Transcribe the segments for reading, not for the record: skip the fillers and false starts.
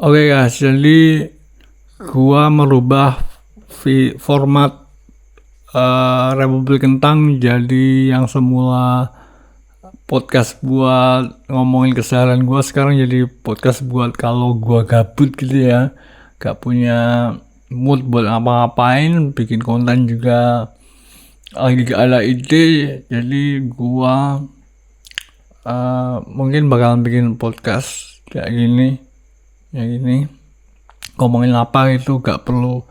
Oke guys, jadi gua merubah format Republik Kentang jadi yang semula podcast buat ngomongin keseharian gua, sekarang jadi podcast buat kalau gua gabut gitu ya, gak punya mood buat ngapa-ngapain, bikin konten juga lagi gak ada ide. Jadi gua mungkin bakalan bikin podcast kayak gini ngomongin apa itu, gak perlu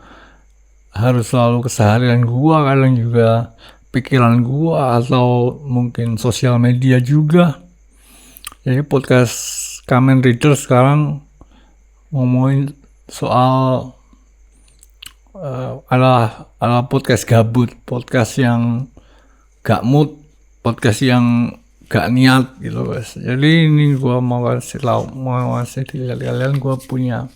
harus selalu keseharian gua, kadang juga pikiran gua atau mungkin sosial media juga. Jadi podcast Kamen Rider sekarang ngomongin soal adalah podcast gabut, podcast yang gak mood, podcast yang gak niat gitu guys. Jadi ini gua mau kasih lihat kalian, gua punya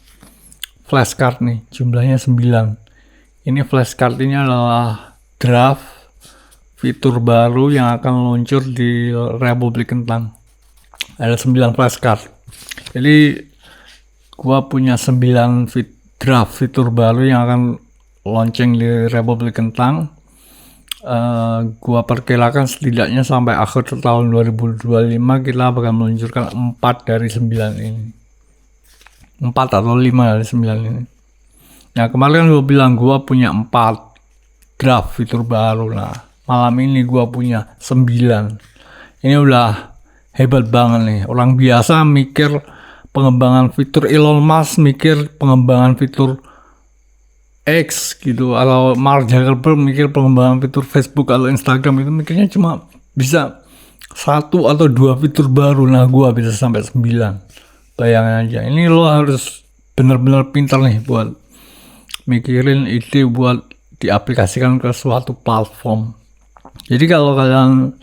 flashcard nih, jumlahnya 9. Ini flashcard ini adalah draft fitur baru yang akan meluncur di Republik Kentang. Ada 9 flashcard. Jadi gua punya 9 draft fitur baru yang akan launching di Republik Kentang. Gua perkirakan setidaknya sampai akhir tahun 2025 kita bakal meluncurkan 4 dari 9 ini. 4 atau 5 dari 9 ini. Nah, kemarin gue bilang gue punya 4 draft fitur baru. Nah, malam ini gue punya 9. Ini udah hebat banget nih. Orang biasa mikir pengembangan fitur, Elon Musk mikir pengembangan fitur X gitu, atau Mark Zuckerberg mikir pengembangan fitur Facebook atau Instagram, itu mikirnya cuma bisa 1 atau 2 fitur baru. Nah, gue bisa sampai 9. Bayangin aja, ini lo harus bener-bener pintar nih buat mikirin ide buat diaplikasikan ke suatu platform. Jadi kalau kalian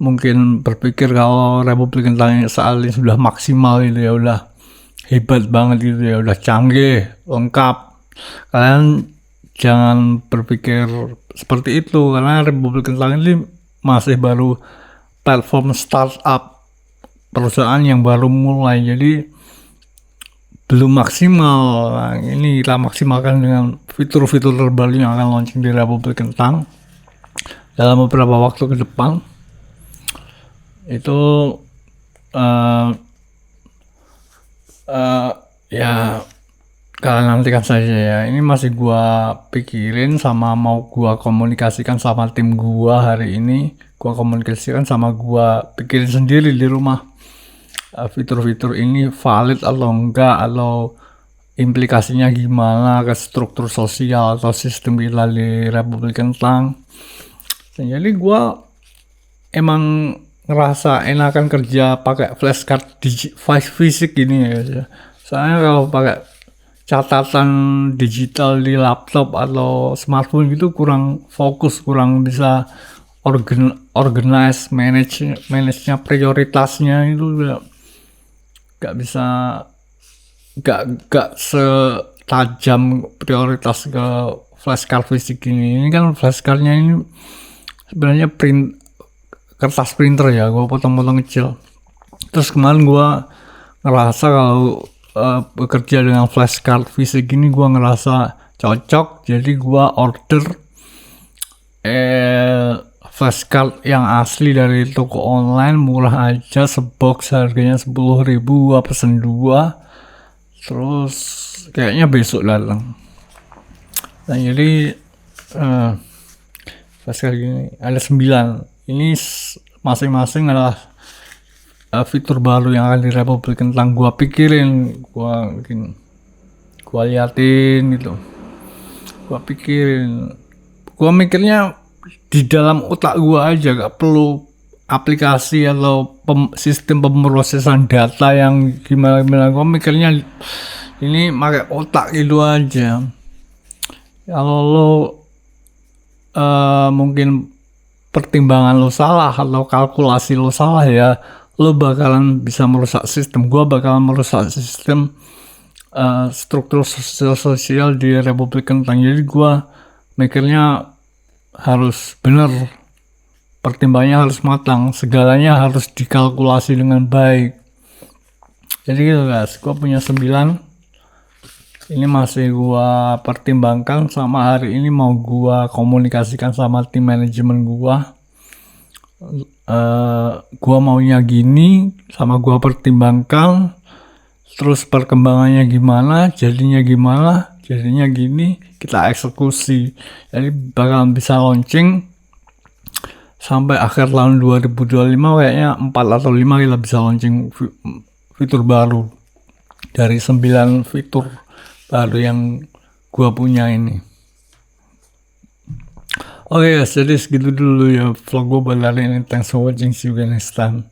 mungkin berpikir kalau Republik Kentang saat ini sudah maksimal gitu ya, udah hebat banget gitu ya, udah canggih, lengkap, kalian jangan berpikir seperti itu, karena Republik Kentang ini masih baru platform startup, perusahaan yang baru mulai, jadi belum maksimal. Nah, ini kita maksimalkan dengan fitur-fitur terbaru yang akan launching di Republik Kentang dalam beberapa waktu ke depan. Itu ya kalian nantikan saja ya. Ini masih gua pikirin sama mau gua komunikasikan sama tim gua hari ini. Gua komunikasikan sama gua pikirin sendiri di rumah. Fitur-fitur ini valid atau enggak, atau implikasinya gimana ke struktur sosial atau sistem kita di Republik Kentang. Jadi gua emang ngerasa enakan kerja pakai flashcard fisik gini ya. Soalnya kalau pakai catatan digital di laptop atau smartphone gitu kurang fokus, kurang bisa organize, manage-nya, prioritasnya itu gak bisa, gak setajam prioritas ke flashcard fisik ini. Ini kan flashcardnya ini sebenarnya kertas printer ya, gue potong-potong kecil. Terus kemarin gue ngerasa kalau bekerja dengan flashcard fisik ini gue ngerasa cocok, jadi gue order flashcard yang asli dari toko online, murah aja, sebox harganya 10.000, gua pesen 2, terus kayaknya besok datang. Nah, jadi flashcard gini ada 9. Ini masing-masing adalah fitur baru yang akan di Republik Kentang. Gua pikirin, gua liatin gitu, gua mikirnya di dalam otak gua aja, gak perlu aplikasi atau sistem pemrosesan data yang gimana. Gua mikirnya ini pakai otak gitu aja. Kalau lo mungkin pertimbangan lo salah atau kalkulasi lo salah ya, lo bakalan bisa merusak sistem. Gua bakalan merusak sistem struktur sosial di Republik Kentang. Jadi gua mikirnya harus benar, pertimbangannya harus matang, segalanya harus dikalkulasi dengan baik. Jadi gitu guys, gue punya 9 Ini masih gua pertimbangkan, sama hari ini mau gua komunikasikan sama tim manajemen gua. Gua maunya gini, sama gua pertimbangkan, terus perkembangannya gimana, jadinya gini, kita eksekusi. Jadi bakal bisa launching sampai akhir tahun 2025, kayaknya 4 atau 5 kita bisa launching fitur baru dari 9 fitur baru yang gua punya ini. Oke guys, jadi segitu dulu ya vlog gua pada hari ini. Thanks for watching, see you guys next time.